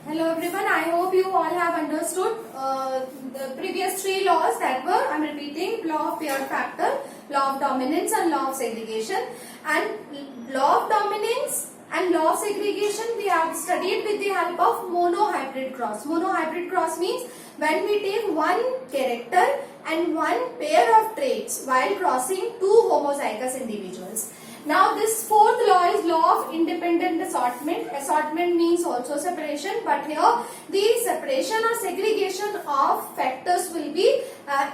Hello everyone, I hope you all have understood the previous three laws that were, I am repeating, law of pair factor, law of dominance and law of segregation. And law of dominance and law of segregation we have studied with the help of monohybrid cross. Monohybrid cross means when we take one character and one pair of traits while crossing two homozygous individuals. Now this fourth law is law of independent assortment. Assortment means also separation, but here the separation or segregation of factors will be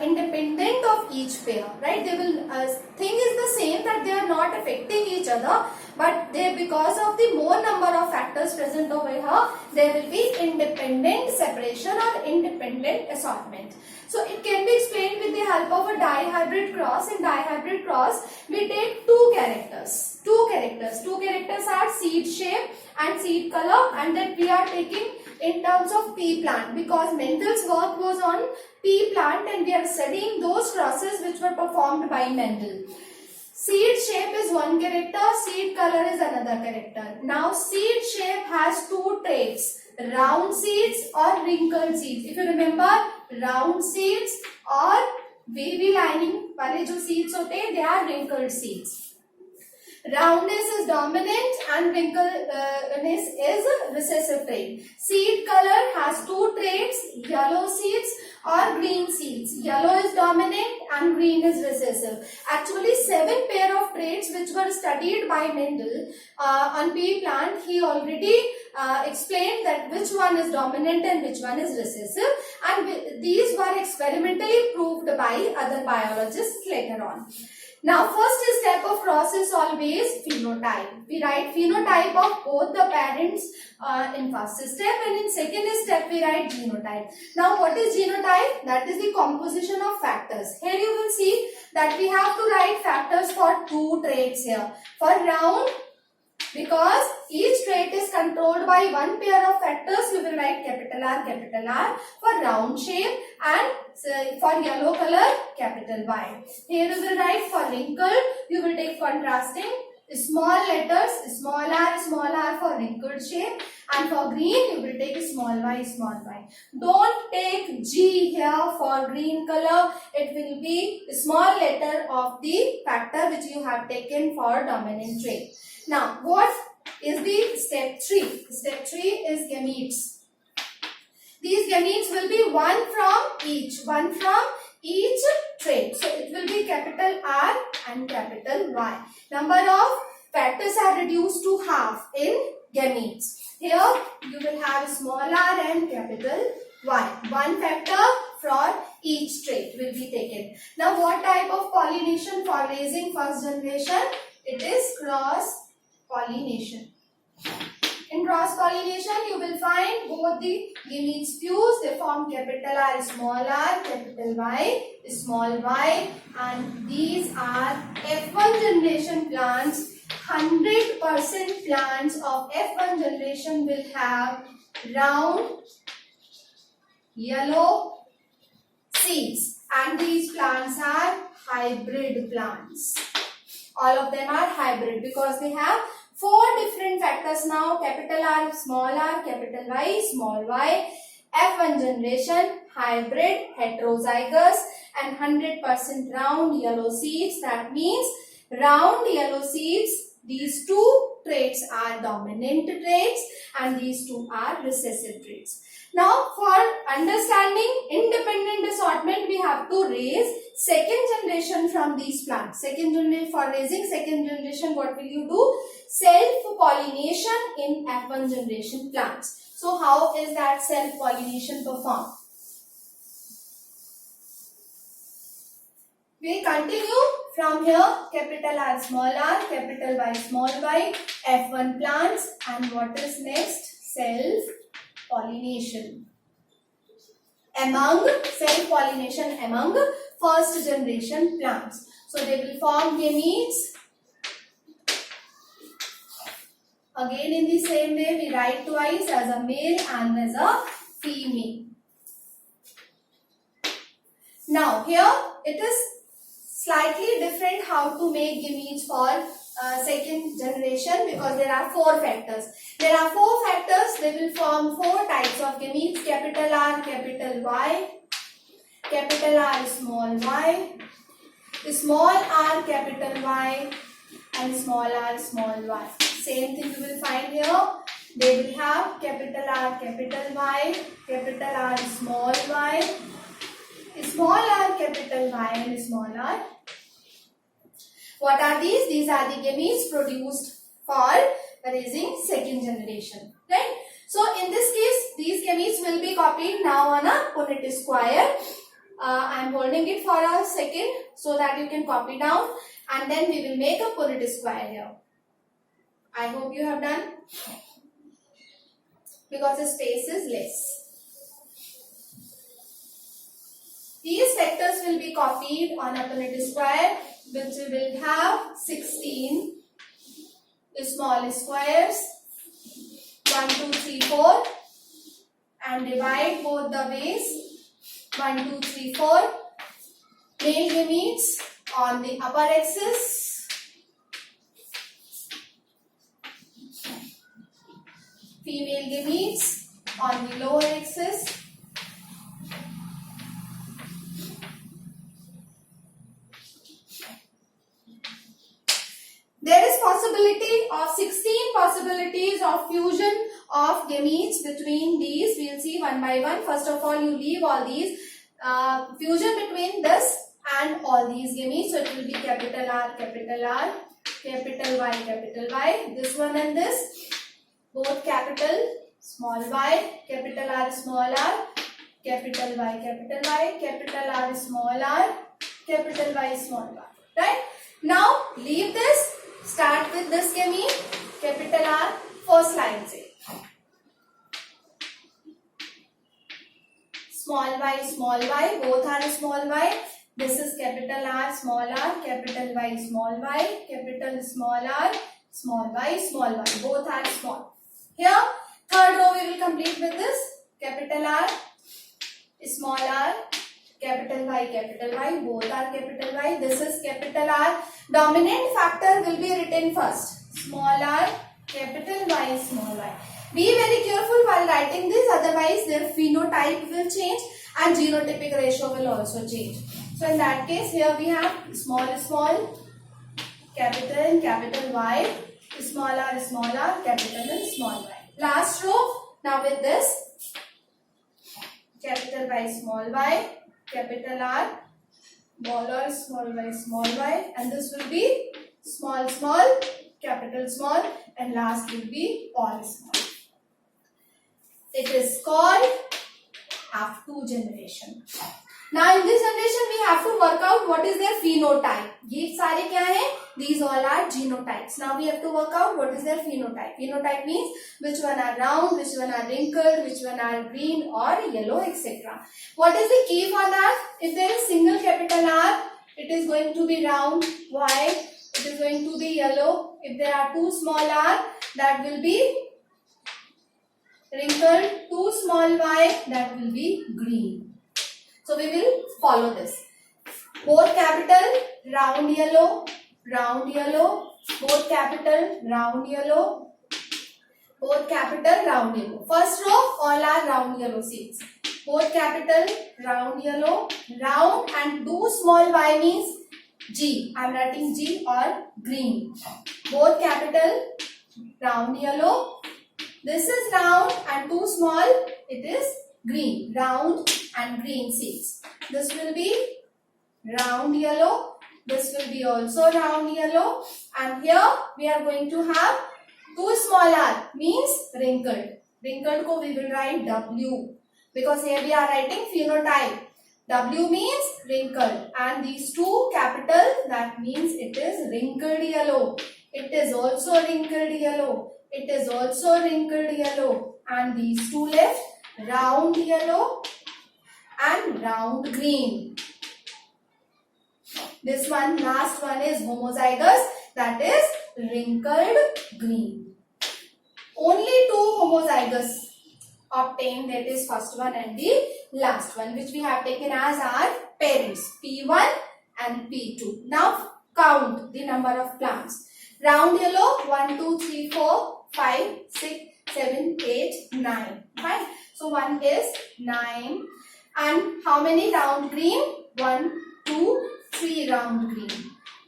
independent of each pair, right? They will thing is the same, that they are not affecting each other, but they, because of the more number of factors present over here, there will be independent separation or independent assortment. So it can be explained with the help of a dihybrid cross. In dihybrid cross, we take two characters. Two characters are seed shape and seed color, and that we are taking in terms of pea plant, because Mendel's work was on pea plant and we are studying those crosses which were performed by Mendel. Seed shape is one character, seed color is another character. Now seed shape has two traits, round seeds or wrinkled seeds. If you remember, round seeds or wavy lining वाले जो seeds होते हैं, they are wrinkled seeds. Roundness is dominant and wrinkleness is recessive trait. Seed color has two traits, yellow seeds or green seeds. Yellow is dominant and green is recessive. Actually 7 pair of traits which were studied by Mendel on pea plant, he already explained that which one is dominant and which one is recessive, and these were experimentally proved by other biologists later on. Now first step of cross is always phenotype. We write phenotype of both the parents in first step, and in second step we write genotype. Now what is genotype? That is the composition of factors. Here you will see that we have to write factors for two traits here. For round, because each trait is controlled by one pair of factors, we will write capital R for round shape, and for yellow color capital Y. Here we will write for wrinkled, you will take contrasting small letters small r for wrinkled shape, and for green you will take small y. Don't take G here for green color, it will be small letter of the factor which you have taken for dominant trait. Now what is the step 3? Step 3 is gametes. These gametes will be one from each trait. So it will be capital R and capital Y. Number of factors are reduced to half in gametes. Here you will have small r and capital Y. One factor for each trait will be taken. Now what type of pollination for raising first generation? It is cross pollination. In cross pollination, you will find both the gametes fuse. They form capital R, capital Y, small y, and these are F1 generation plants. 100% plants of F1 generation will have round yellow seeds, and these plants are hybrid plants. All of them are hybrid because they have 4 different factors now, capital R, capital Y, small y. F1 generation, hybrid, heterozygous, and 100% round yellow seeds. That means round yellow seeds, these two traits are dominant traits and these two are recessive traits. Now for understanding independent assortment, we have to raise second generation from these plants. For raising second generation, what will you do? Self-pollination in F1 generation plants. So how is that self-pollination performed? We continue from here, capital R, capital Y, small y, F1 plants, and what is next? Self-pollination. Self-pollination among first generation plants. So they will form gametes. Again in the same way, we write twice, as a male and as a female. Now here it is slightly different how to make gametes for second generation because there are 4 factors. There are 4 factors. They will form 4 types of gametes: capital R, capital Y, capital R, small y, small r, capital Y, and small r, small y. Same thing you will find here. They will have capital R, capital Y, capital R, small y, small r, capital Y, and small r. What are these? These are the gametes produced for raising second generation. Right? So in this case, these gametes will be copied now on a Punnett square. I am holding it for a second so that you can copy down, and then we will make a Punnett square here. I hope you have done, because the space is less. These vectors will be copied on a Punnett square, which will have 16 small squares, 1, 2, 3, 4, and divide both the ways, 1, 2, 3, 4. Male gametes on the upper axis, female gametes on the lower axis. There is possibility of 16 possibilities of fusion of gametes between these. We will see one by one. First of all, you leave all these. Fusion between this and all these gametes. So it will be capital R, capital Y, capital Y. This one and this. Both capital, small y, capital R, small r, capital Y, capital R, small r, capital Y, small y. Right? Now, leave this. Start with this gamete, capital R, first line say. Small y, both are small y. This is capital R, capital Y, small y, capital small r, small y, both are small. Here, third row we will complete with this, capital R, small r, capital Y, both are capital Y. This is capital R. Dominant factor will be written first. Small r, capital Y, small y. Be very careful while writing this, otherwise their phenotype will change and genotypic ratio will also change. So in that case, here we have small, capital and capital Y, small r, capital and small y. Last row, now with this, capital Y, small y, capital R, small y, and this will be small, capital small, and last will be all small. It is called F2 generation. Now in this generation we have to work out what is their phenotype. ये सारे क्या हैं? These all are genotypes. Now we have to work out what is their phenotype. Phenotype means which one are round, which one are wrinkled, which one are green or yellow, etc. What is the key for that? If there is single capital R, it is going to be round. Why? It is going to be yellow. If there are two small r, that will be wrinkled. Two small y, that will be green. So we will follow this. Both capital, round yellow, both capital, round yellow, both capital, round yellow. First row, all are round yellow seeds. Both capital, round yellow, round, and two small y means G. I am writing G or green. Both capital, round yellow. This is round and two small, it is green. Round and green seeds. This will be round yellow. This will be also round yellow. And here we are going to have two small r means wrinkled. Wrinkled ko we will write W. Because here we are writing phenotype. W means wrinkled. And these two capital, that means it is wrinkled yellow. It is also wrinkled yellow. It is also wrinkled yellow. And these two left, round yellow and round green. This one, last one is homozygous, that is wrinkled green. Only two homozygous obtained, that is first one and the last one, which we have taken as our parents, P1 and P2. Now count the number of plants. Round yellow, 1, 2, 3, 4, 5, 6, 7, 8, 9. Fine. So 1 is 9. And how many round green? 1, 2, 3 round green.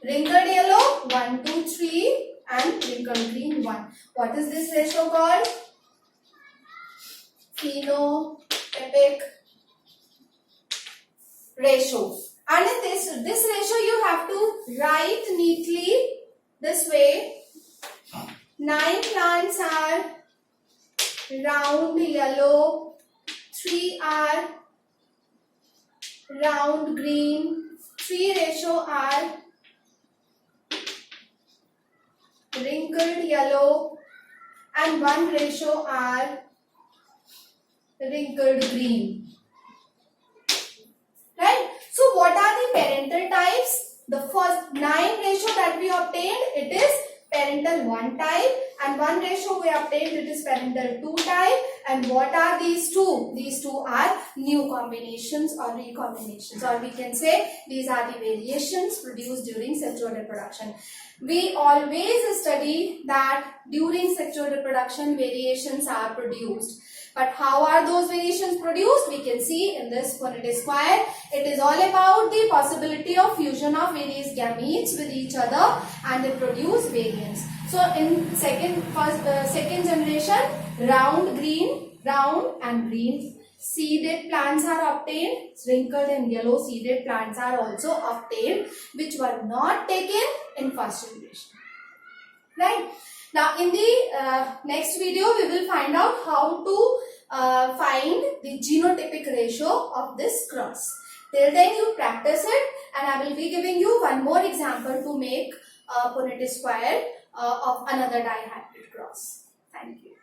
Wrinkled yellow, 1, 2, 3 and wrinkled green 1. What is this ratio called? Phenotypic ratio. And in this ratio you have to write neatly this way. 9 plants are round yellow, 3 are round green, 3 ratio are wrinkled yellow and 1 ratio are wrinkled green. Right? So what are the parental types? The first 9 ratio that we obtained, it is parental 1 type, and 1 ratio we obtained, it is parental 2 type. And what are these two? These two are new combinations or recombinations, or we can say these are the variations produced during sexual reproduction. We always study that during sexual reproduction variations are produced. But how are those variations produced? We can see in this Punnett square. It is all about the possibility of fusion of various gametes with each other and they produce variants. So in second generation, round and green seeded plants are obtained. Wrinkled and yellow seeded plants are also obtained, which were not taken in first generation. Right? Now in the next video we will find out how to find the genotypic ratio of this cross. Till then you practice it, and I will be giving you one more example to make a Punnett square of another dihybrid cross. Thank you.